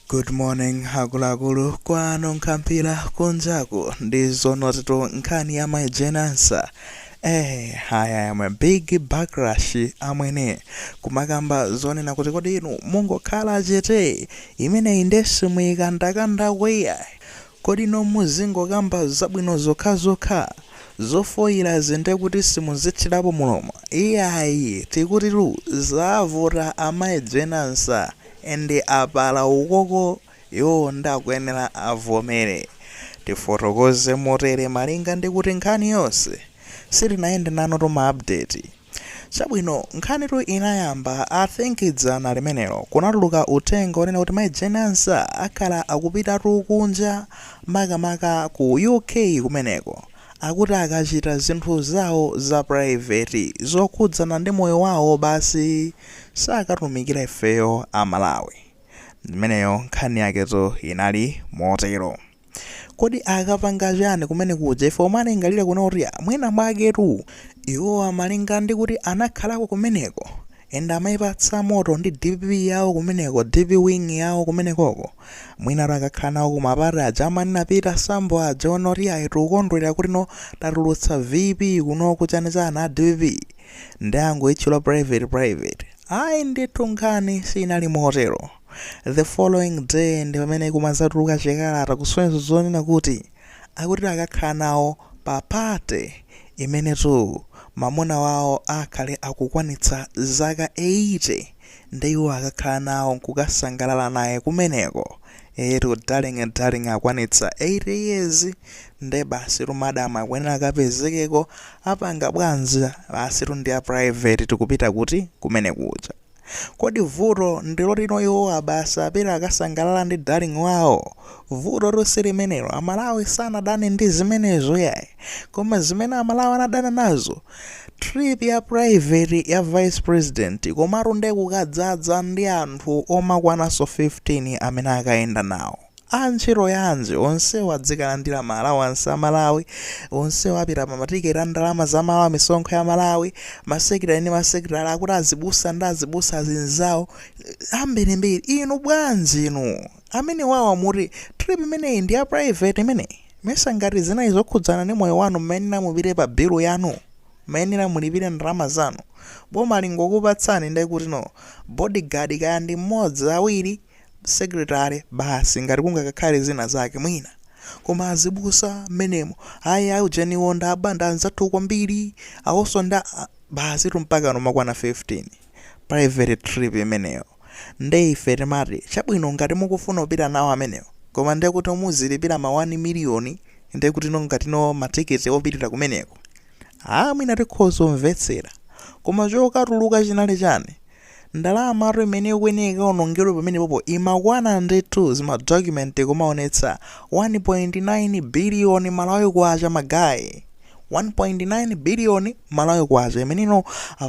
Good morning, Hagulagulu, kwano nkampila kunjaku, ndizo notitu nkani ya majenansa. Haya yamwe big backlash amwene kumakamba zone na kuti kodi inu mungo khala jete imene indesi mwikandakanda weya kodi no muzingo kamba zabwino zokha zofoyira zinde kuti simuzithirapo mulomo iyayi tikutiru zavota amajenansa ende apala ukoko yo ndakuyenera avomere tifotokoze motere malinga ndi kuti nkhani yonse silinaende nano toma update chabwino nkhani tu inayamba athinkidzana limenelo kunatuluka uthenga onena kuti majenansa akhala akupita kunja makamaka ku UK kumeneko akuti akachita zinthu zawo za private zokhudzana ndi moyo wawo basi sakatumikira ifeyo amalawi. Imeneyo nkhani yaketo inali motero. Kodi akapanga chani kumene kuja ife omalingalira kuona kuti mwina mwaketu iwo amalinga ndi kuti anakhalako kumeneko enda amayipatsa moto ndi DP yawo kumeneko, DP wing yawo kumenekoko mwina akakhala nawo kumapati aja amanapita sambo aja onoti ayitu ukondwera kuti no tatulutsa VP kuno kuchaniza ana DP ndi ango itchula private ayi ndithu nkhani sinali motero. The following day ndi pamene kumazatuluka chikalata kusonyeza zonena kuti akuti akakhala nawo papate imenetu mamuna wawo akhale akukwanitsa zaka 80 ndi iwo akakhala nawo nkukasangalala naye kumeneko etu darling akwanitsa 80 years ndi basi rumadama akwenera akapezekeko apanga bwanji basi ndi a private tikupita kuti kumene kuja. Kodi vuto ndilo lino iwo abasa apera akasangalala ndi darling wawo vuto lonse limenelo amalawi sanadane ndi zimenezo yayi koma zimene amalawi anadana nazo trip ya private ya vice president komatu ndi kukadzaza ndi anthu omakwananso 15 amene akayenda nawo antchito yanji onsewo adzikalandira maalawansi amalawi onsewo apita pa matiketi a ndalama za malawi misonkho ya malawi masekretari ndi masekretari akuti azibusa azinzawo ambirimbiri inu bwanji inu amene wawa muti trip imeneyi ndi ya private imeneyi mesa ngati zinayi zokhudzana ndi moyo wanu mmayenera mupite pa bilu yanu mmayenera mulipire ndalama zanu boma lingokupatsani ndi kuti no bodyguard kaya ndi mmodzi awiri secretary basi ngati kungakakhale zina zake mwina koma azibusa menemo ayi aujeniwo ndabanda anzathu kwambiri awonso nda basi mpaka nomakwana 15 private trip imeneyo ndi ife timati chabwino ngati mukufuna kupita nawo amenewo koma ndi kuti muzilipira ma 1 million ndi kuti no ngati no matiketi opitira kumeneko mwina tikhoza kumvetsera koma chokatuluka chinali chani ndalama imene ikweneka onongero pamene popo imakwana ndithu zima document kumaonetsa 1.9 billion malawi kwacha magayi 1.9 billion malawi kwacha imenino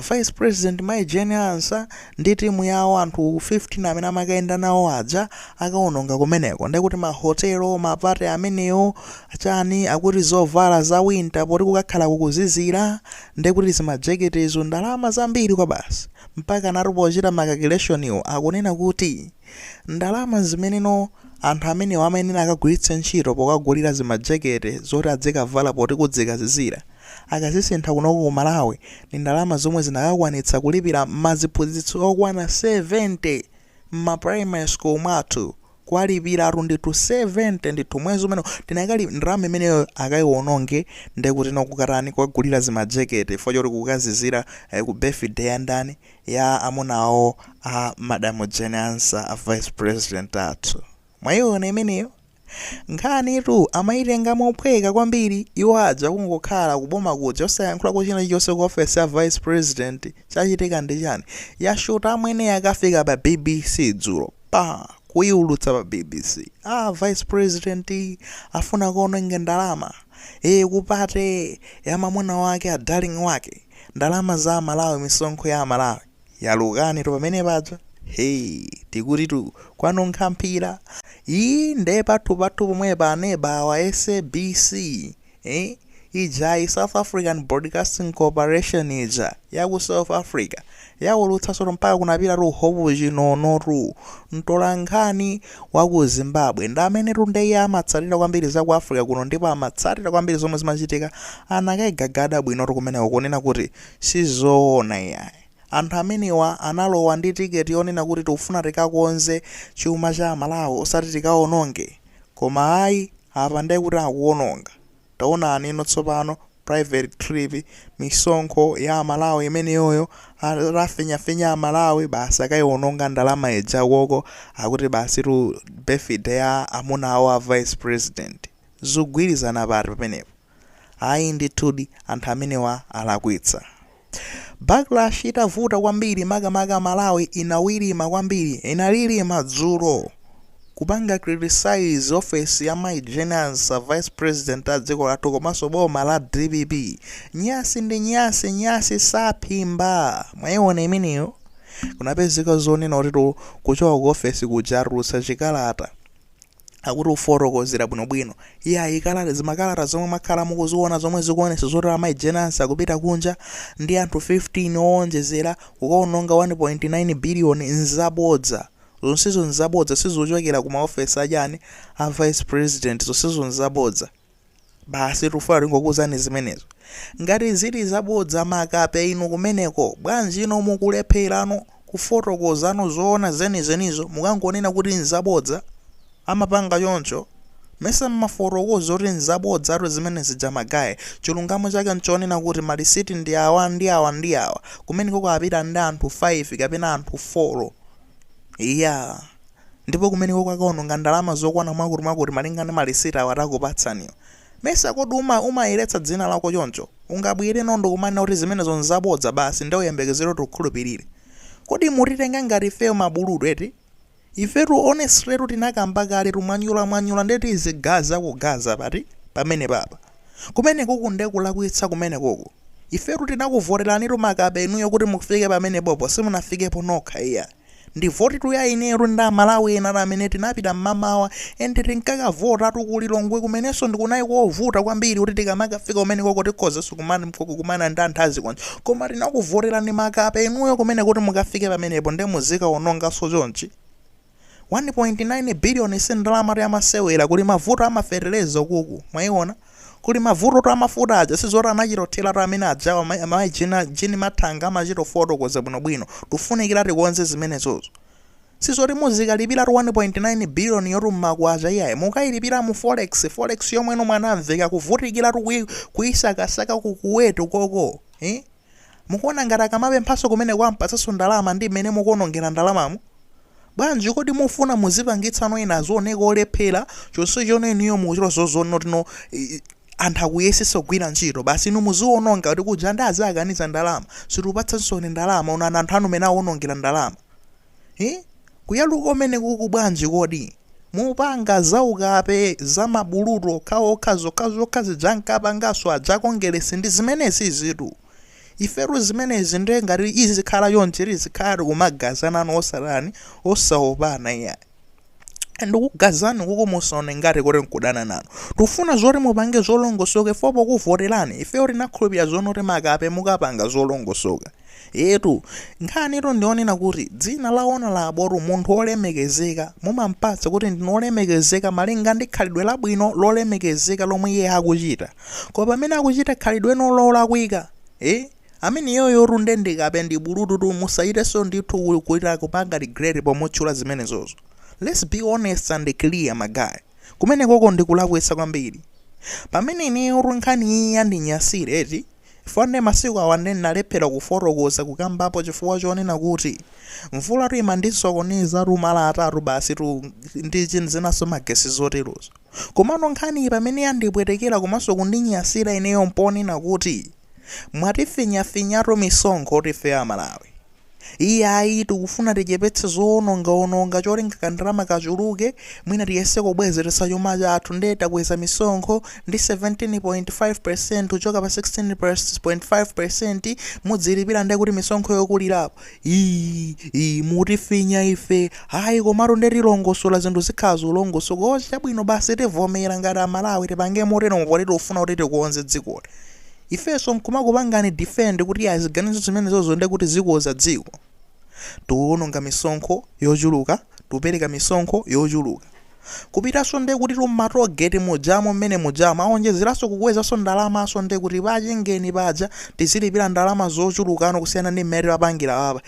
vice president majenansa ndi timu yawo anthu 15 amene amakayenda nawo aja akaononga kumeneko ndi kuti mahotelo mapate amenewo achani akuti zovala za winter poti kukakhala kukuzizira ndi kuti zimajeketizo ndalama zambiri kwa basi mpaka narupochita macalculation iwo akunena kuti ndalama zimeneno anthu amene amayenera akagwiritse ntchito pokagulira zimajekete zoti adzikavala poti kudzikazizira akazisintha kunoko ku Malawi ndi ndalama zomwe zinakakwanitsa kulipira maziphunzitso okwana 70 ma primary school mwathu kwalipira ndithu 70 ndithu mwezi umene tinakali ndalama imeneyo akayiwononge ndi kuti nokukatani kwagulira zimajekete fo choti kukazizira ku birthday ya ndani ya amunawo a madam jenansa a vice president athu mwayiona imeneyo nkhani tu amayitenga mophweka kwambiri iwo aja kungokhala kuboma kuja osayankhula kuchina chilichonse ku office ya vice president chachitika ndi chani yashuta amwene akafika pa BBC dzulo kuyiulutsa pa BBC vice president afuna kuononga ndalama kupate ya mamuna wake a darling wake ndalama za Malawi misonkho ya Malawi yalukani to pamene paja tikuti tu kwano nkhamphira nde pathu pomwe paneba wa SABC ija South African Broadcasting Corporation ija yaku South Africa yaulutsaso mpaka kunapita ruhovu chinonotu mtolankhani waku Zimbabwe ndi amene tundeya amatsatira kwambiri za ku Africa kuno ndipo amatsatira kwambiri zomwe zimachitika anakayigagada bwino kumeneko kunena kuti sizoona iyayi. Anthu amenewa analowa ndi tiketi yonena kuti tikufuna tikakonze chuma cha Malawi osati tikaononge, koma ayi apa ndiye kuti akuononga. Taonani ino tsopano private trip misonkho ya Malawi imeneyoyo arafinyafenya ya Malawi basi akayiononga ndalama ija koko akuti basi tu birthday ya amuna awo a vice president zigwirizana pati pamenepo. Ayi ndithudi anthu amenewa alakwitsa. Backlash itavuta kwambiri makamaka Malawi inawirima kwambiri inalilima dzulo kupanga criticize office ya Mai Jenasa vice president a dziko lathu komanso boma la DPP. Nyasi ndi nyasi saphimba mwayiona imeneyo. Kunapezeka zonena kuti kuchoka ku office kujarutsa chikalata akuti ufotokozera bwinobwino iye ikalata zimakalata zomwe makhala mukuziona zomwe zikuonesa zoti Mai Jenasa kupita kunja ndi anthu 15 owonjezera kukaononga 1.9 billion nzabodza. Zonsezo nzabodza sizochokera ku maofesi achani a vice president, zonsezo nzabodza. Basi tufuna tingokuzani zimenezo. Ngati zili zabodza makape inu kumeneko bwanji ino mukulepherano kufotokozano zoona zenizenizo mukangonena kuti nzabodza amapanga choncho. Mesa mmafotokoza kuti nzabodza ato zimene zijamagaye chilungamo chake nchonena kuti malisiti ndi awa kumeneko kwapita ndi anthu 5 kapena anthu 4. Iya ndipo kumeneko kwakaononga ndalama zokwana mwakuti malingana malisiti awatakupatsaniyo. Mesa kodi umayeretsa dzina lako choncho ungabwire nondo kumanena kuti zimenezo nzabodza basi ndio yembekezero tukhulupirire. Kodi mutitenga ngati ifeyo mabuludu eti ifetu honestly tinakamba kale tumwanyula ndeti izigaza kugaza pati pamene papa kumeneko kundekulakwitsa kumeneko ifetu tinakuvoterani makape inuyo kuti mufike pamene popo simunafikepo nokha iya. Ndi voti tuya ineru nda Malawi ena amene tinapita mmamawa ende tinkakavota tukulilongwe kumenenso ndikunayi kovuta kwambiri kuti tikamakafika kumeneko kuti tikhozenso kumana ndi anthu azikonja koma tinakuvoterani makape inuyo kumene kuti mukafike pamenepo ndi muzika onongaso chonchi. 1.9 billion sindalama ya masewera kuli mavuto amafereleza kuku mwayiona kuli mavuto to amafuta aja sizora anachitotera to amene ajawa jini mathanga amachito fotokoza bwinobwino tufunikira tikonze zimenezozo. Sizoti muzika lipira to 1.9 billion yotu mmakwacha iyayi mukayilipira mu forex yomwe ino mwanamveka kuvutikira tu kuyisakasaka kukuwetu koko mukuona ngati akamabe mphaso kumene kwampatsaso ndalama ndi mmene mukuonongera ndalamamu. Bwanji kodi mufuna muzipangitsano ina zooneka olephera chonse chone niyo muchiro zozono tino anthu akuyesesa kugwira ntchito basi inu muziononga kuti kuja ndi azakaniza ndalama situpatsanso ndalama una anthu anu mene aonongera ndalama. Kuyaluka omene kuku bwanji kodi mupanga zaukape za mabulutu okhaokha zokha zijankapangaso ajakongeresi ndi zimenezi zitu. Iferu zimenezi ndi ngati izikhala yonjeri zikhala kumagazana osalani osaopana iya. Ndikugazani kuko musaone ngati kuti nkudana nanu. Tufuna zoti mupange zolongosoka fopo kuvoterani ifeyo tinakhulupirira zonoti makape mukapanga zolongosoka. Yetu nkhani ito ndionena kuti dzina laona la aboru munthu olemekezeka mumampatsa kuti ndinolemekezeka malinga ndi khalidwe labwino lolemekezeka lomwe iye akuchita. Koma pamene akuchita khalidwe lolakwika amene yoyo runde ndikape ndi bulutu musayiteso ndithu kuita kupanga regret pomutchula zimenezozo. Let's be honest and clear magayi kumene koko ndikulakwitsa kwambiri. Pamene ineyo nkhani iya ndinyasire eti fane masiku awande nalephera kufotokoza kukambapo chifukwa chonena kuti mvula rima ndisokoneza rumala atatu basi ndi zinaso magesi zoterozo. Komano nkhani pamene yandipwetekera komanso kundinyasira ineyo mponena kuti mwatifinyafinyatu misonkho tife ya Malawi. iyayi tikufuna tichepetse zoononga cholinga kandalama kachuluke mwina tiyese kubwezeretsa chuma chathu nde takweza misonkho ndi 17.5% kuchoka pa 16.5% mudzilipira nde kuti misonkho yokulirapo mutifinya ife hayi komatu nde tilongosola zinthu zikhala zolongosoka kocha chabwino basi tivomera ngati Amalawi tipange motero poti tikufuna kuti tikukonze dzikoli ifenso nkumakupangani defend kuti aziganizo zimenezozo nde kuti zikuoza dziko tiwononga misonkho yochuluka tupereka misonkho yochuluka kupitaso nde kuti tumatogeti mujamo mmene mujamo aonjezeranso kukwezanso ndalamaso nde kuti pachingeni paja tizilipira ndalama zochulukano kusiyana ndi mmene papangira apa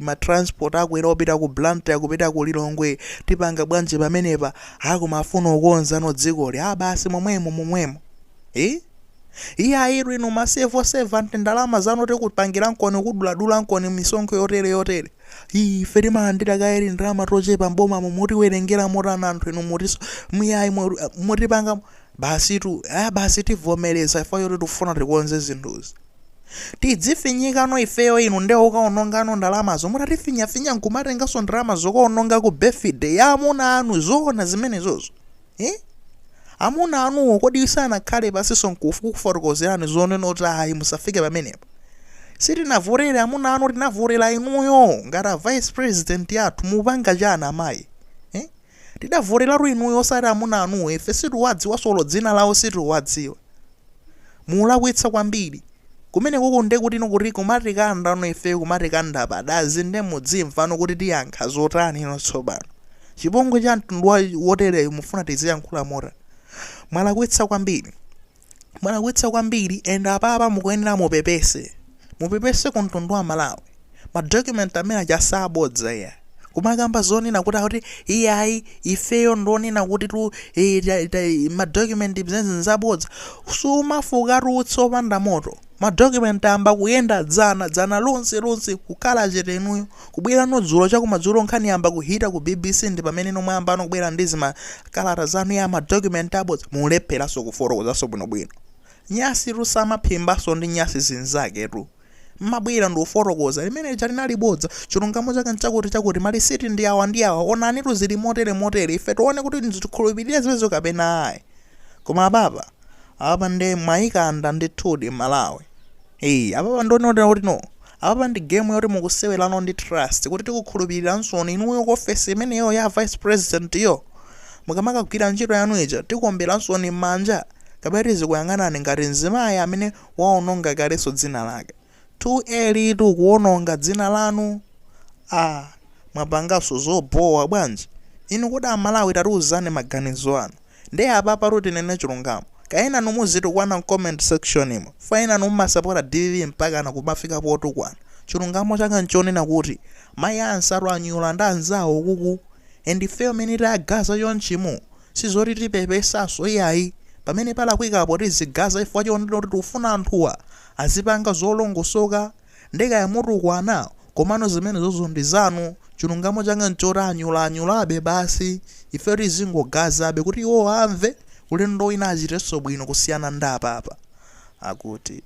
matransport akwera opita ku Blantyre kupita ku Lilongwe tipanga bwanji pamenepa akumafuna kukonzano dzikoli basi momwemo iyayi inu masevo 70 ndalama zanu tikupangira nkoni kuduladula nkoni misonkho yotere ife timalandira kairi ndalama tochepa mboma mutiwerengera motana anthu inu mutiso muyayi mutipanga basi tivomereza ifa yoti tifuna tikonze zinthuzi tidzifinyikano ifeyo inu nde ukaonongano ndalamazo mutatifinyafinya nkumatengaso ndalama zokaononga ku birthday ya amuna anu zoona zimenezozo amuna anuwo kodi isanakhale pasiso nkufotokozerani zonena kuti ayi musafike pamenepo sitinavotera amuna anu tinavotera inuyo ngati vice president yathu mupanga chana amayi tidavoteratu inuyo osati amuna anuwo ife sitiwadziwa solo dzina lawo sitiwadziwa mulakwitsa kwambiri kumene koko nde kuti kuti kumatikanda no ife kumatikanda padazi nde mudzimvano kuti tiyankha zotani ino tsopano chipongwe cha mtundu wotere mufuna tiziyankhula mota mwalakwitsa kwambiri enda apapa mukuyenera mupepese ku mtundu wa Malawi madocument amene achasabodza ya kumakamba zonena kuti iyayi ifeyo ndonena kuti tu madocument bzenzi nzabodza sumafuka rutso opanda moto madocument amba kuyenda dzana lonse kukhala chetenuyo kubwera nodzulo chakumadzulo nkhani yamba kuhita ku BBC ndi pamene nomwe ambano kubwera ndizi makalata zanu ya madocument abodza mulepheraso kufotokozaso bwinobwino nyasi rusamaphimbaso ndi nyasi zinzake tu mabwera ndi ufotokoza limene chalinali bodza chilungamo chake nchakuti mali siti ndi awa onani tuzili motere ife tione kuti ndizikhulupirira zimenezo kapena ayi koma apa nde mwayikanda ndithudi Malawi apa ndonena kuti no apa ndi game yoti mukusewelano ndi trust kuti tikukhulupiriranso inuyo ku office imeneyo ya vice president yo mukamakagwira ntchito yanu ija tikomberanso ni manja kapati zikuyang'anani ngati mzimayi amene waononga kalenso dzina lake too early kuononga dzina lanu mwapangaso zobowa bwanji inu kuti Amalawi tatiuzane maganizo anu nde apapa kuti nene chilungamo kaena numuzito kwana comment section imo faina numasapota DVV mpaka na kumafika poto kwana chilungamo changa nchonena kuti mayi ansaru anyula ndi anzawo kuku endife amene tagaza yonchimo sizoti tipepesaso iyayi pamene palakwikapo tizigaza ifwa chonena kuti ufuna anthuwa azipanga zolongosoka ndeka ya mutu kwana komano zimene zozo ndi zanu chilungamo changa nchoti anyulabe basi ife tizingogazabe kuti iwo amve ulendo wina achiteso bwino kusiyana ndi apapa akuti